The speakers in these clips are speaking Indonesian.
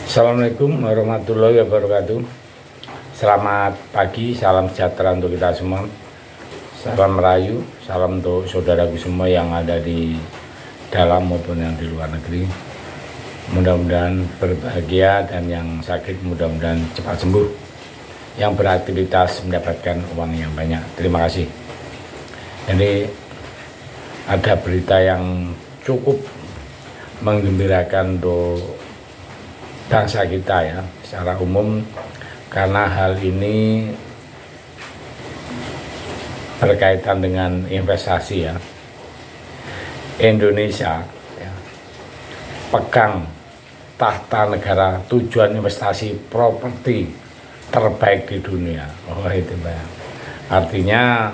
Assalamualaikum warahmatullahi wabarakatuh. Selamat pagi, salam sejahtera untuk kita semua. Salam merayu, salam untuk saudaraku semua yang ada di dalam maupun yang di luar negeri. Mudah-mudahan berbahagia dan yang sakit mudah-mudahan cepat sembuh. Yang beraktivitas mendapatkan uang yang banyak. Terima kasih. Jadi ada berita yang cukup menggembirakan untuk bangsa kita ya secara umum, karena hal ini berkaitan dengan investasi ya. Indonesia ya, pegang tahta negara tujuan investasi properti terbaik di dunia. Oh itu Pak. Artinya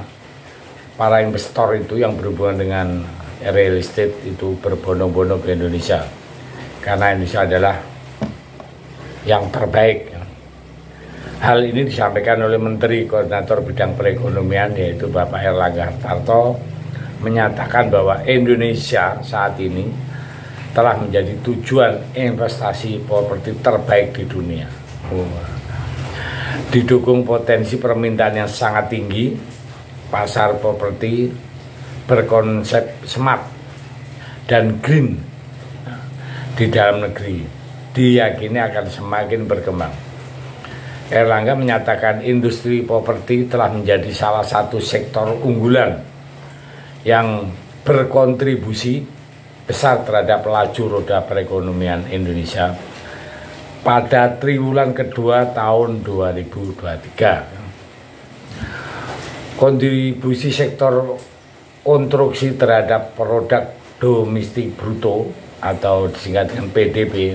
para investor itu yang berhubungan dengan real estate itu berbondong-bondong ke Indonesia, karena Indonesia adalah yang terbaik. Hal ini disampaikan oleh Menteri Koordinator Bidang Perekonomian yaitu Bapak Erlangga Hartarto, menyatakan bahwa Indonesia saat ini telah menjadi tujuan investasi properti terbaik di dunia. Didukung potensi permintaan yang sangat tinggi, pasar properti berkonsep smart dan green di dalam negeri diyakini akan semakin berkembang. Erlangga menyatakan industri properti telah menjadi salah satu sektor unggulan yang berkontribusi besar terhadap laju roda perekonomian Indonesia pada triwulan kedua tahun 2023. Kontribusi sektor konstruksi terhadap produk domestik bruto atau disingkat dengan PDB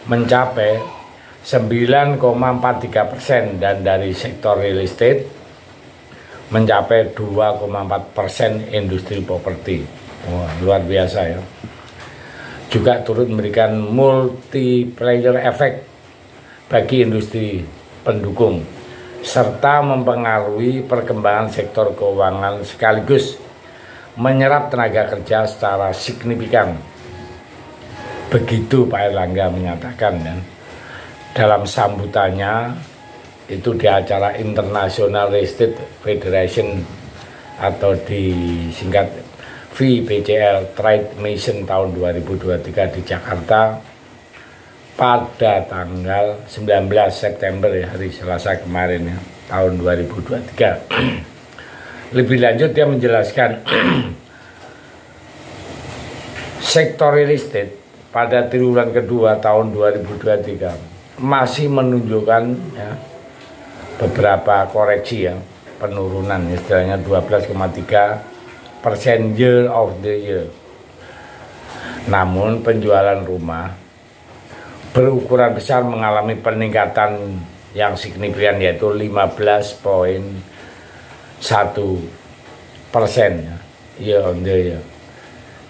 mencapai 9,43% dan dari sektor real estate mencapai 2,4% industri properti. Wah, luar biasa ya. Juga turut memberikan multiplier effect bagi industri pendukung serta mempengaruhi perkembangan sektor keuangan sekaligus menyerap tenaga kerja secara signifikan. Begitu Pak Erlangga menyatakan dan dalam sambutannya itu di acara International Real Estate Federation atau disingkat VBCL Trade Mission tahun 2023 di Jakarta pada tanggal 19 September ya, hari Selasa kemarin ya, tahun 2023. Lebih lanjut dia menjelaskan sektor real estate pada triwulan kedua tahun 2023 masih menunjukkan ya, beberapa koreksi ya, penurunan istilahnya 12,3% year of the year. Namun penjualan rumah berukuran besar mengalami peningkatan yang signifikan yaitu 15,1% ya, year on the year.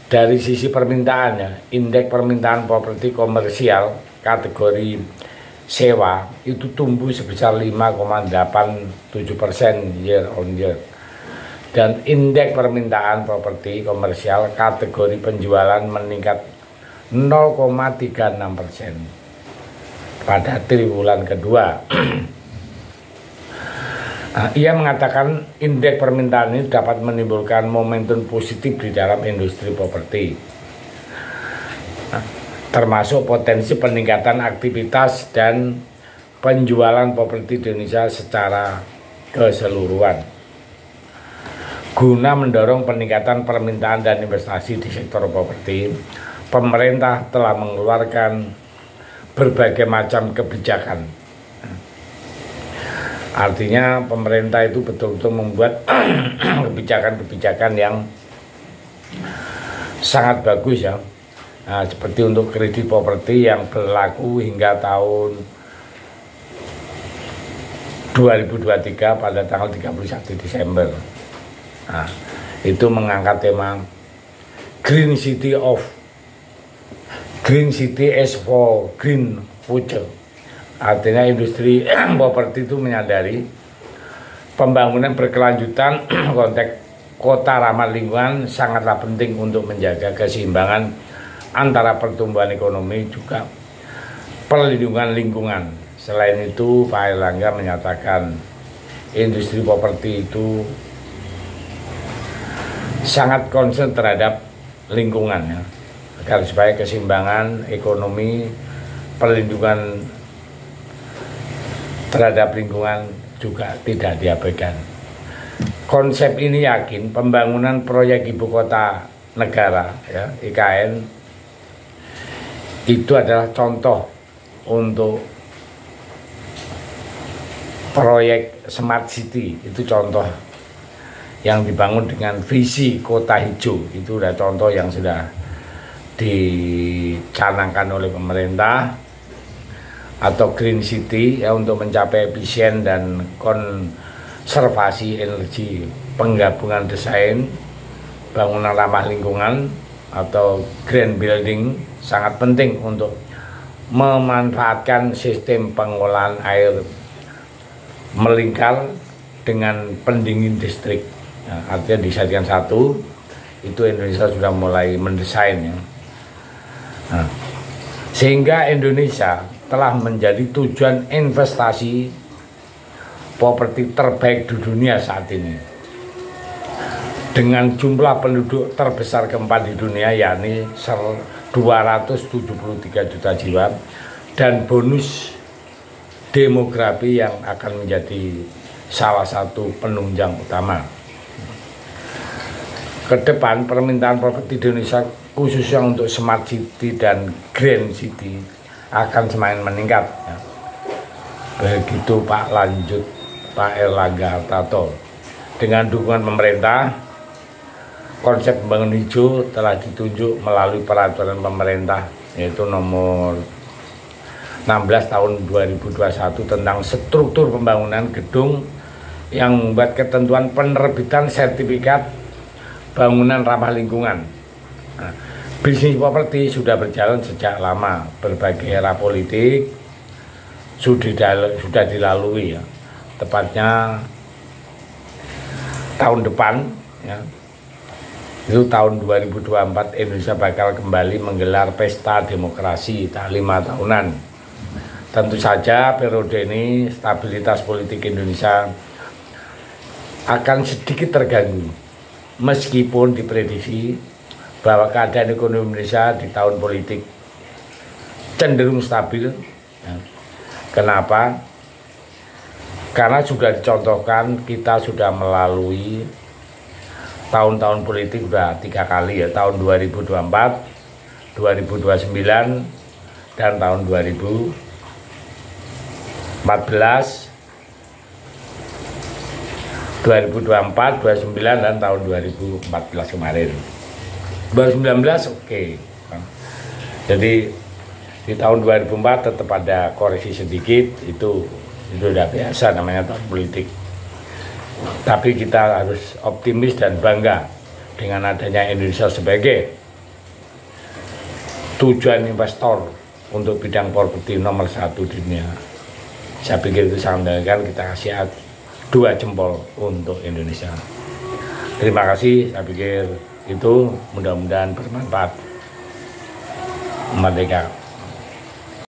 Dari sisi permintaannya, indeks permintaan properti komersial kategori sewa itu tumbuh sebesar 5,87% year on year. Dan indeks permintaan properti komersial kategori penjualan meningkat 0,36% pada triwulan kedua. Ia mengatakan indeks permintaan ini dapat menimbulkan momentum positif di dalam industri properti, termasuk potensi peningkatan aktivitas dan penjualan properti di Indonesia secara keseluruhan. Guna mendorong peningkatan permintaan dan investasi di sektor properti, pemerintah telah mengeluarkan berbagai macam kebijakan. Artinya pemerintah itu betul-betul membuat kebijakan-kebijakan yang sangat bagus ya. Nah, seperti untuk kredit properti yang berlaku hingga tahun 2023 pada tanggal 31 Desember. Nah, itu mengangkat tema Green City as for Green Future. Artinya industri properti itu menyadari pembangunan berkelanjutan konteks kota ramah lingkungan sangatlah penting untuk menjaga keseimbangan antara pertumbuhan ekonomi juga perlindungan lingkungan. Selain itu, Pak Airlangga menyatakan industri properti itu sangat concern terhadap lingkungan, ya, agar supaya keseimbangan ekonomi, perlindungan terhadap lingkungan juga tidak diabaikan. Konsep ini yakin pembangunan proyek ibu kota negara, ya, IKN, itu adalah contoh untuk proyek Smart City. Itu contoh yang dibangun dengan visi kota hijau. Itu sudah contoh yang sudah dicanangkan oleh pemerintah, atau Green City, ya, untuk mencapai efisien dan konservasi energi. Penggabungan desain bangunan ramah lingkungan atau green building sangat penting untuk memanfaatkan sistem pengolahan air melingkar dengan pendingin listrik. Nah, artinya dijadikan satu. Itu Indonesia sudah mulai mendesainnya. Nah, sehingga Indonesia telah menjadi tujuan investasi properti terbaik di dunia saat ini, dengan jumlah penduduk terbesar keempat di dunia, yakni 273 juta jiwa, dan bonus demografi yang akan menjadi salah satu penunjang utama. Ke depan, permintaan properti di Indonesia khususnya untuk Smart City dan Green City akan semakin meningkat, ya. Begitu Pak Airlangga Hartarto. Dengan dukungan pemerintah, konsep pembangunan hijau telah ditunjuk melalui peraturan pemerintah, yaitu nomor 16 tahun 2021 tentang struktur pembangunan gedung, yang membuat ketentuan penerbitan sertifikat bangunan ramah lingkungan. Nah, bisnis properti sudah berjalan sejak lama, berbagai era politik sudah dilalui, ya. Tepatnya tahun depan, ya, itu tahun 2024, Indonesia bakal kembali menggelar pesta demokrasi 5 tahunan. Tentu saja periode ini stabilitas politik Indonesia akan sedikit terganggu, meskipun diprediksi bahwa keadaan ekonomi Indonesia di tahun politik cenderung stabil, ya. Kenapa? Karena sudah dicontohkan, kita sudah melalui tahun-tahun politik sudah 3 kali, ya, tahun 2024, 2029, dan tahun 2014, 2024, 2029, dan tahun 2014 kemarin. 2019 oke. Jadi di tahun 2004 tetap ada koreksi sedikit, itu udah biasa, namanya tahun politik. Tapi kita harus optimis dan bangga dengan adanya Indonesia sebagai tujuan investor untuk bidang properti nomor 1 di dunia. Saya pikir itu sangat menyenangkan, kita kasih 2 jempol untuk Indonesia. Terima kasih, saya pikir itu mudah-mudahan bermanfaat. Merdeka.